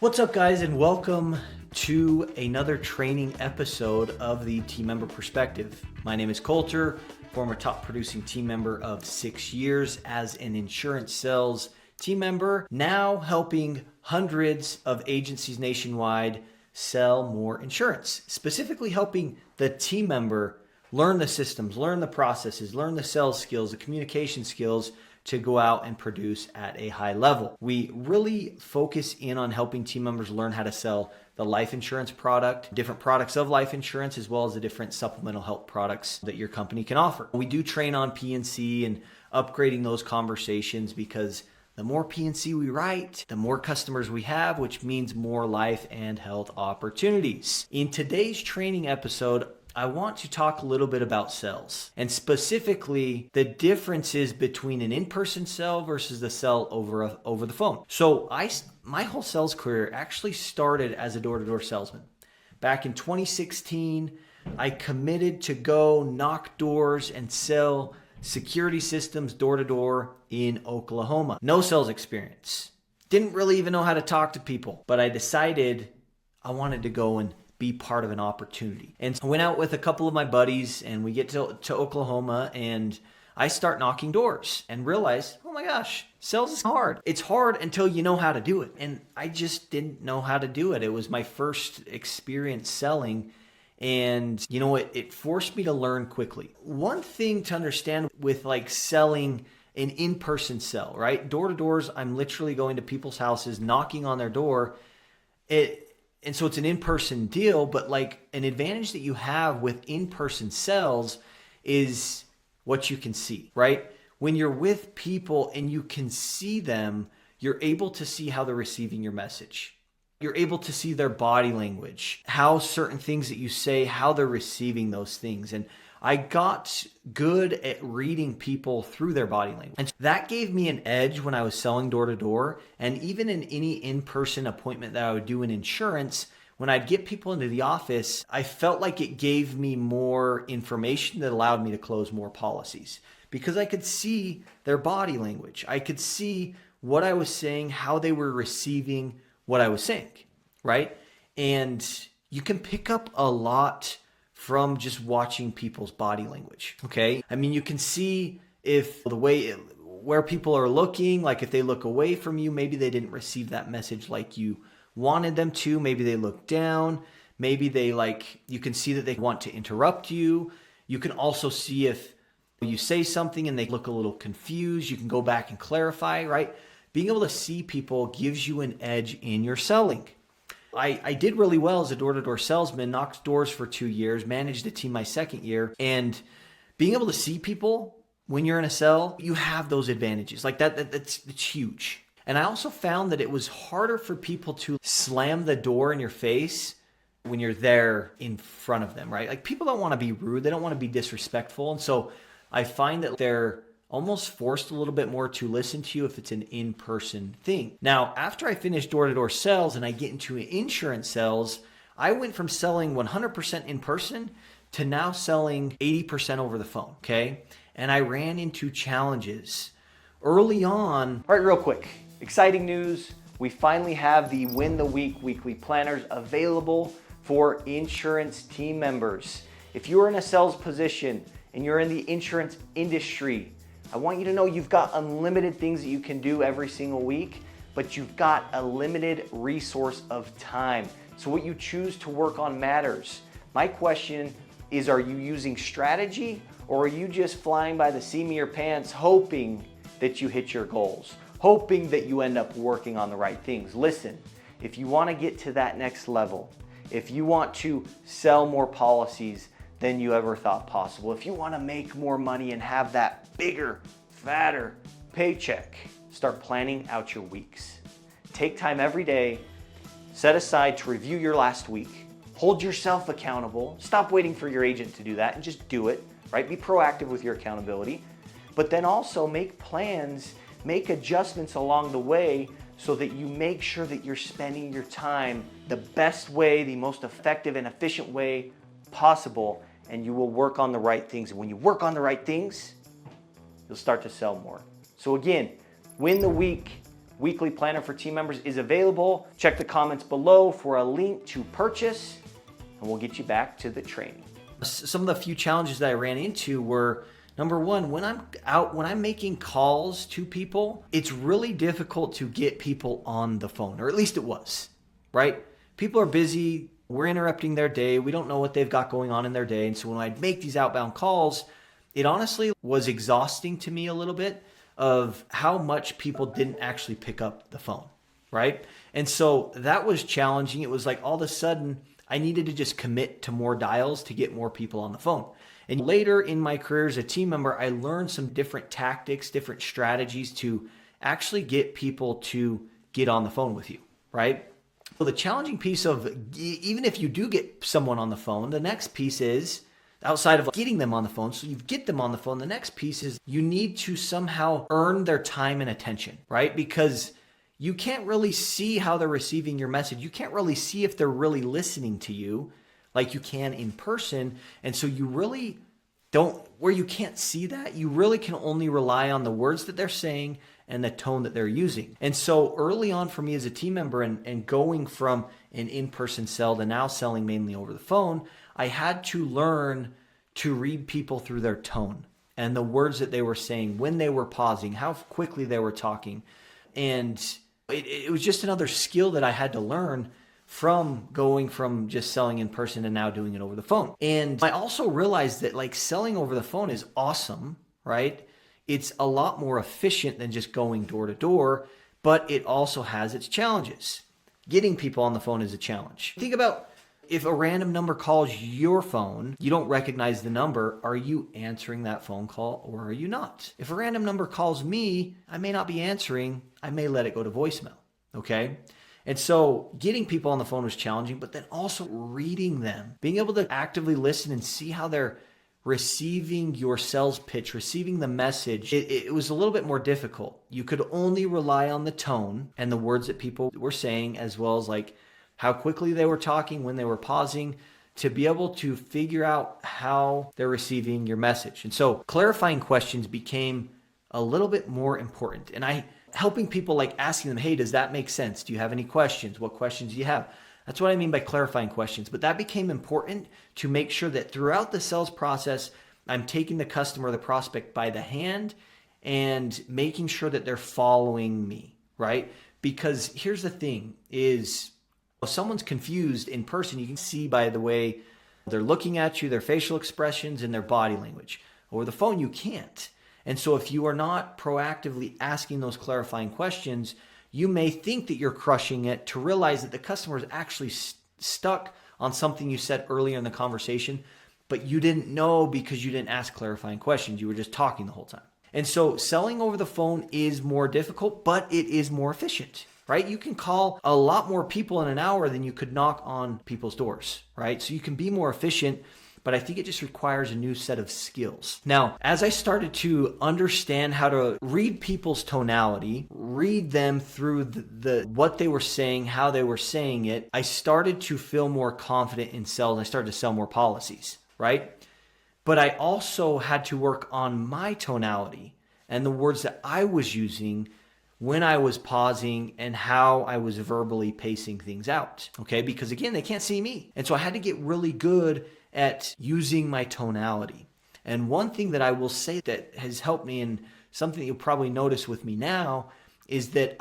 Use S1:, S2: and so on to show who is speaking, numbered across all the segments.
S1: What's up, guys, and welcome to another training episode of the Team Member Perspective. My name is Coulter, former top producing team member of 6 years as an insurance sales team member, now helping hundreds of agencies nationwide sell more insurance, specifically helping the team member learn the systems, learn the processes, learn the sales skills, the communication skills to go out and produce at a high level. We really focus in on helping team members learn how to sell the life insurance product, different products of life insurance, as well as the different supplemental health products that your company can offer. We do train on P&C and upgrading those conversations because the more P&C we write, the more customers we have, which means more life and health opportunities. In today's training episode, I want to talk a little bit about sales, and specifically the differences between an in-person sell versus the sell over the phone. So my whole sales career actually started as a door-to-door salesman. Back in 2016, I committed to go knock doors and sell security systems door-to-door in Oklahoma. No sales experience. Didn't really even know how to talk to people, but I decided I wanted to go and be part of an opportunity. And so I went out with a couple of my buddies and we get to Oklahoma and I start knocking doors and realize, oh my gosh, sales is hard. It's hard until you know how to do it. And I just didn't know how to do it. It was my first experience selling. And it forced me to learn quickly. One thing to understand with like selling an in-person sell, right? Door to doors, I'm literally going to people's houses, knocking on their door. And so it's an in-person deal, but like an advantage that you have with in-person sales is what you can see, right? When you're with people and you can see them, you're able to see how they're receiving your message. You're able to see their body language, how certain things that you say, how they're receiving those things. And I got good at reading people through their body language. And that gave me an edge when I was selling door to door. And even in any in-person appointment that I would do in insurance, when I'd get people into the office, I felt like it gave me more information that allowed me to close more policies because I could see their body language. I could see what I was saying, how they were receiving what I was saying, right? And you can pick up a lot from just watching people's body language, okay? I mean, you can see if where people are looking, like if they look away from you, maybe they didn't receive that message like you wanted them to. Maybe they look down. Maybe you can see that they want to interrupt you. You can also see if you say something and they look a little confused. You can go back and clarify, right? Being able to see people gives you an edge in your selling. I did really well as a door-to-door salesman, knocked doors for 2 years, managed a team my second year, and being able to see people when you're in a sell, you have those advantages. Like that's huge. And I also found that it was harder for people to slam the door in your face when you're there in front of them, right? Like people don't want to be rude. They don't want to be disrespectful. And so I find that they're almost forced a little bit more to listen to you if it's an in-person thing. Now, after I finish door-to-door sales and I get into insurance sales, I went from selling 100% in person to now selling 80% over the phone, okay? And I ran into challenges early on. All right, real quick, exciting news. We finally have the Win the Week weekly planners available for insurance team members. If you're in a sales position and you're in the insurance industry, I want you to know you've got unlimited things that you can do every single week, but you've got a limited resource of time. So what you choose to work on matters. My question is, are you using strategy or are you just flying by the seam of your pants hoping that you hit your goals, hoping that you end up working on the right things? Listen, if you want to get to that next level, if you want to sell more policies than you ever thought possible, if you want to make more money and have that bigger, fatter paycheck, start planning out your weeks. Take time every day, set aside to review your last week, hold yourself accountable, stop waiting for your agent to do that and just do it, right? Be proactive with your accountability, but then also make plans, make adjustments along the way so that you make sure that you're spending your time the best way, the most effective and efficient way possible, and you will work on the right things. And when you work on the right things, you'll start to sell more. So again, Win the Week weekly planner for team members is available. Check the comments below for a link to purchase, and we'll get you back to the training. Some of the few challenges that I ran into were, number one, when I'm making calls to people, it's really difficult to get people on the phone, or at least it was, right? People are busy. We're interrupting their day. We don't know what they've got going on in their day. And so when I'd make these outbound calls, it honestly was exhausting to me a little bit of how much people didn't actually pick up the phone, right? And so that was challenging. It was like all of a sudden I needed to just commit to more dials to get more people on the phone. And later in my career as a team member, I learned some different tactics, different strategies to actually get people to get on the phone with you, right? So the challenging piece of, even if you do get someone on the phone, the next piece is, outside of getting them on the phone, so you get them on the phone, the next piece is you need to somehow earn their time and attention, right? Because you can't really see how they're receiving your message. You can't really see if they're really listening to you like you can in person. And so you really don't, where you can't see that, you really can only rely on the words that they're saying and the tone that they're using. And so early on for me as a team member and going from an in-person sell to now selling mainly over the phone, I had to learn to read people through their tone and the words that they were saying, when they were pausing, how quickly they were talking. And it was just another skill that I had to learn from going from just selling in person and now doing it over the phone. And I also realized that like selling over the phone is awesome, right? It's a lot more efficient than just going door to door, but it also has its challenges. Getting people on the phone is a challenge. Think about if a random number calls your phone, you don't recognize the number, are you answering that phone call or are you not? If a random number calls me, I may not be answering, I may let it go to voicemail, okay? And so getting people on the phone was challenging, but then also reading them, being able to actively listen and see how they're receiving your sales pitch, receiving the message, it was a little bit more difficult. You could only rely on the tone and the words that people were saying, as well as like how quickly they were talking, when they were pausing, to be able to figure out how they're receiving your message. And so clarifying questions became a little bit more important. And helping people, like asking them, hey, does that make sense? Do you have any questions? What questions do you have? That's what I mean by clarifying questions. But that became important to make sure that throughout the sales process, I'm taking the customer, the prospect by the hand and making sure that they're following me, right? Because here's the thing is, if someone's confused in person, you can see by the way they're looking at you, their facial expressions, and their body language. Over the phone, you can't. And so if you are not proactively asking those clarifying questions, you may think that you're crushing it to realize that the customer is actually stuck on something you said earlier in the conversation, but you didn't know because you didn't ask clarifying questions. You were just talking the whole time. And so selling over the phone is more difficult, but it is more efficient, right? You can call a lot more people in an hour than you could knock on people's doors, right? So you can be more efficient, but I think it just requires a new set of skills. Now, as I started to understand how to read people's tonality, read them through what they were saying, how they were saying it, I started to feel more confident in sales. I started to sell more policies, right? But I also had to work on my tonality and the words that I was using when I was pausing and how I was verbally pacing things out, okay? Because again, they can't see me. And so I had to get really good at using my tonality. And one thing that I will say that has helped me, and something you'll probably notice with me now, is that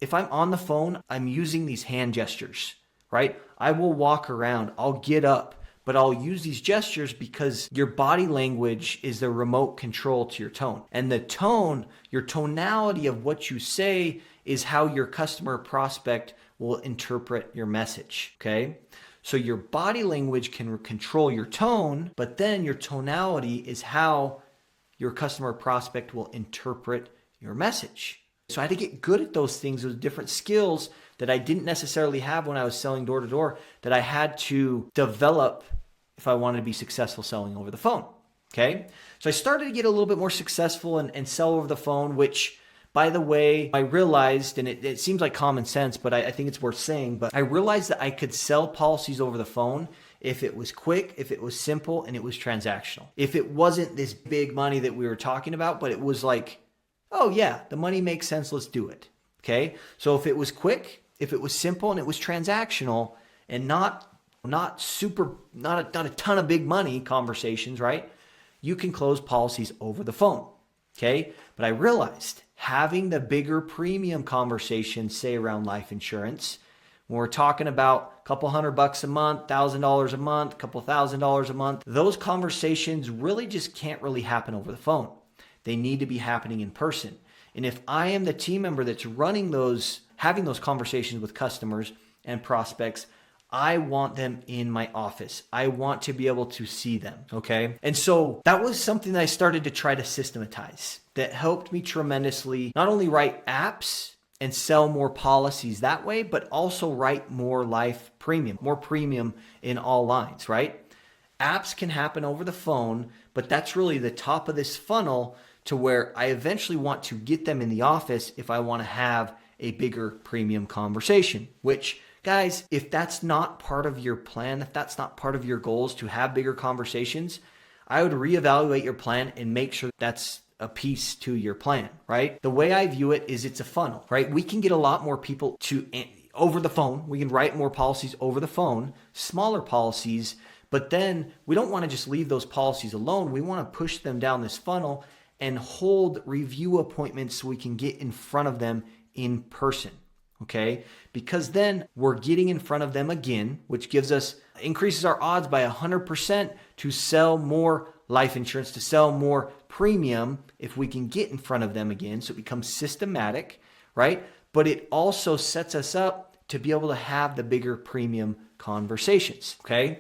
S1: if I'm on the phone, I'm using these hand gestures, right? I will walk around, I'll get up, but I'll use these gestures because your body language is the remote control to your tone. And the tone, your tonality of what you say is how your customer prospect will interpret your message, okay? So your body language can control your tone, but then your tonality is how your customer prospect will interpret your message. So I had to get good at those things, those different skills that I didn't necessarily have when I was selling door to door, that I had to develop if I wanted to be successful selling over the phone. Okay. So I started to get a little bit more successful and sell over the phone, which, by the way, I realized, and it seems like common sense, but I think it's worth saying, but I realized that I could sell policies over the phone if it was quick, if it was simple, and it was transactional. If it wasn't this big money that we were talking about, but it was like, oh yeah, the money makes sense, let's do it. Okay. So if it was quick, if it was simple and it was transactional and not a ton of big money conversations, right? You can close policies over the phone. Okay. But I realized having the bigger premium conversations, say around life insurance, when we're talking about a couple $100 a month, $1,000 a month, a couple $1,000 a month, those conversations really just can't really happen over the phone. They need to be happening in person. And if I am the team member that's running having those conversations with customers and prospects, I want them in my office. I want to be able to see them, okay? And so that was something that I started to try to systematize that helped me tremendously, not only write apps and sell more policies that way, but also write more more premium in all lines, right? Apps can happen over the phone, but that's really the top of this funnel to where I eventually want to get them in the office if I want to have a bigger premium conversation, which, guys, if that's not part of your plan, if that's not part of your goals to have bigger conversations, I would reevaluate your plan and make sure that's a piece to your plan, right? The way I view it is it's a funnel, right? We can get a lot more people over the phone. We can write more policies over the phone, smaller policies, but then we don't want to just leave those policies alone. We want to push them down this funnel and hold review appointments so we can get in front of them in person. Okay, because then we're getting in front of them again, which increases our odds by 100% to sell more life insurance, to sell more premium if we can get in front of them again. So it becomes systematic, right? But it also sets us up to be able to have the bigger premium conversations. Okay.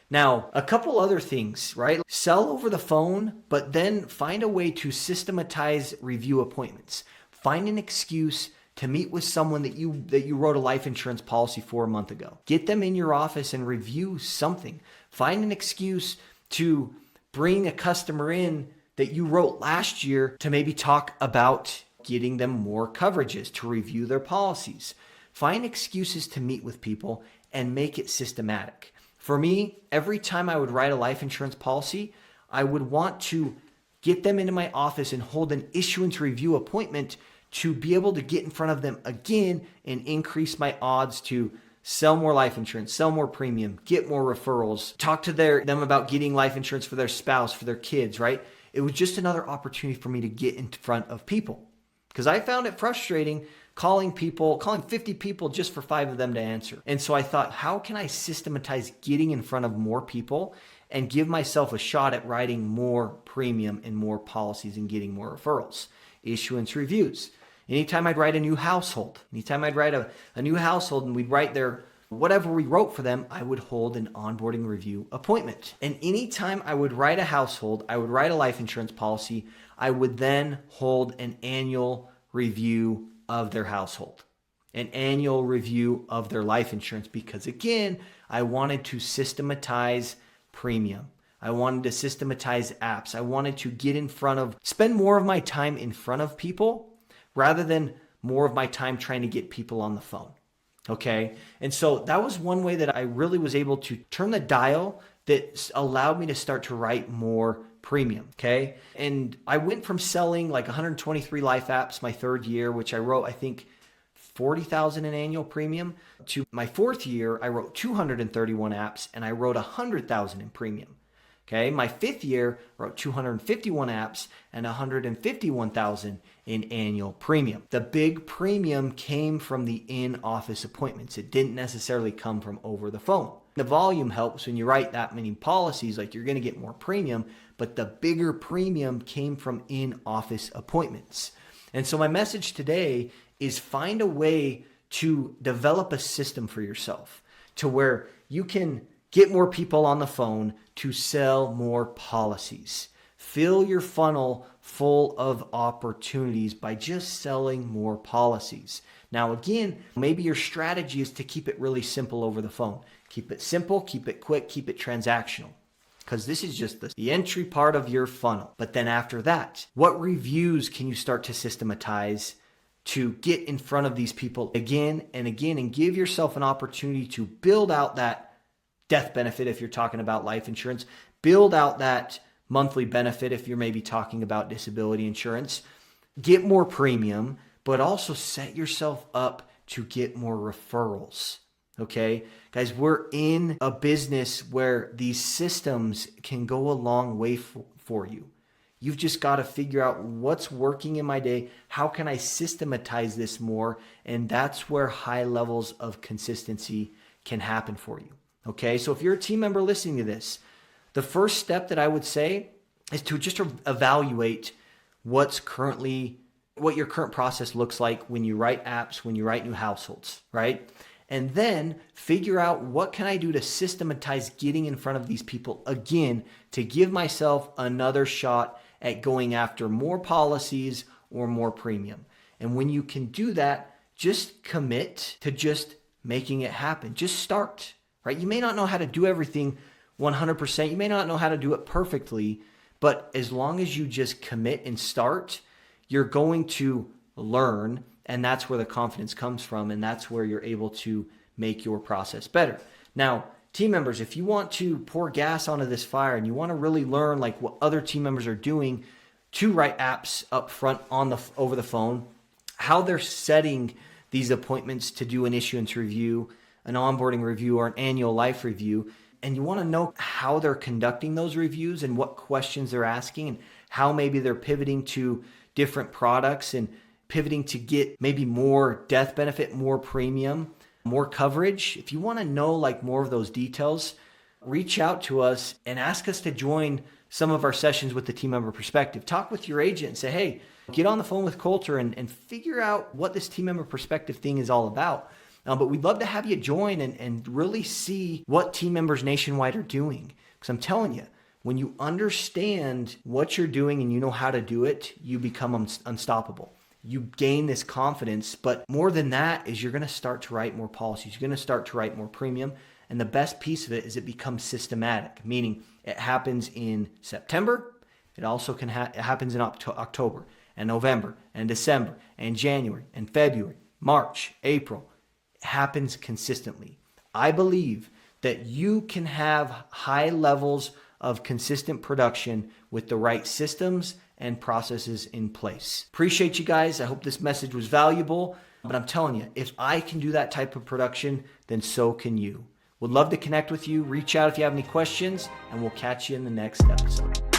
S1: Now, a couple other things, right? Sell over the phone, but then find a way to systematize review appointments. Find an excuse to meet with someone that you wrote a life insurance policy for a month ago. Get them in your office and review something. Find an excuse to bring a customer in that you wrote last year to maybe talk about getting them more coverages, to review their policies. Find excuses to meet with people and make it systematic. For me, every time I would write a life insurance policy, I would want to get them into my office and hold an issuance review appointment to be able to get in front of them again and increase my odds to sell more life insurance, sell more premium, get more referrals, talk to them about getting life insurance for their spouse, for their kids, right? It was just another opportunity for me to get in front of people, because I found it frustrating calling 50 people just for 5 of them to answer. And so I thought, how can I systematize getting in front of more people and give myself a shot at writing more premium and more policies and getting more referrals? Issuance reviews. Anytime I'd write a new household, a new household and we'd write whatever we wrote for them, I would hold an onboarding review appointment. And anytime I would write a household, I would write a life insurance policy, I would then hold an annual review of their household, an annual review of their life insurance, because again, I wanted to systematize premium. I wanted to systematize apps. I wanted to spend more of my time in front of people rather than more of my time trying to get people on the phone. Okay. And so that was one way that I really was able to turn the dial that allowed me to start to write more premium. Okay. And I went from selling like 123 life apps my 3rd year, which I wrote, I think, 40,000 in annual premium, to my 4th year, I wrote 231 apps and I wrote 100,000 in premium. Okay, my 5th year, I wrote 251 apps and 151,000 in annual premium. The big premium came from the in-office appointments. It didn't necessarily come from over the phone. The volume helps when you write that many policies, like you're going to get more premium, but the bigger premium came from in-office appointments. And so my message today is find a way to develop a system for yourself to where you can get more people on the phone to sell more policies. Fill your funnel full of opportunities by just selling more policies. Now, again, maybe your strategy is to keep it really simple over the phone. Keep it simple, keep it quick, keep it transactional, because this is just the entry part of your funnel. But then after that, what reviews can you start to systematize to get in front of these people again and again, and give yourself an opportunity to build out that death benefit if you're talking about life insurance, build out that monthly benefit if you're maybe talking about disability insurance, get more premium, but also set yourself up to get more referrals. Okay, guys, we're in a business where these systems can go a long way for you. You've just got to figure out what's working in my day. How can I systematize this more? And that's where high levels of consistency can happen for you. Okay, so if you're a team member listening to this, the first step that I would say is to just evaluate what your current process looks like when you write apps, when you write new households, right? And then figure out what can I do to systematize getting in front of these people again to give myself another shot at going after more policies or more premium. And when you can do that, just commit to just making it happen. Just start, right? You may not know how to do everything 100%. You may not know how to do it perfectly, but as long as you just commit and start, you're going to learn. And that's where the confidence comes from. And that's where you're able to make your process better. Now, team members, if you want to pour gas onto this fire and you want to really learn like what other team members are doing to write apps up front over the phone, how they're setting these appointments to do an issuance review, an onboarding review, or an annual life review, and you want to know how they're conducting those reviews and what questions they're asking and how maybe they're pivoting to different products and pivoting to get maybe more death benefit, more premium, more coverage. If you want to know like more of those details, reach out to us and ask us to join some of our sessions with the Team Member Perspective. Talk with your agent and say, hey, get on the phone with Colter and figure out what this Team Member Perspective thing is all about. But we'd love to have you join and really see what team members nationwide are doing. Because I'm telling you, when you understand what you're doing and you know how to do it, you become unstoppable. You gain this confidence, but more than that is you're going to start to write more policies. You're going to start to write more premium. And the best piece of it is it becomes systematic, meaning it happens in September. It also it happens in October and November and December and January and February, March, April. It happens consistently. I believe that you can have high levels of consistent production with the right systems and processes in place. Appreciate you guys. I hope this message was valuable, but I'm telling you, if I can do that type of production, then so can you. Would love to connect with you. Reach out if you have any questions, and we'll catch you in the next episode.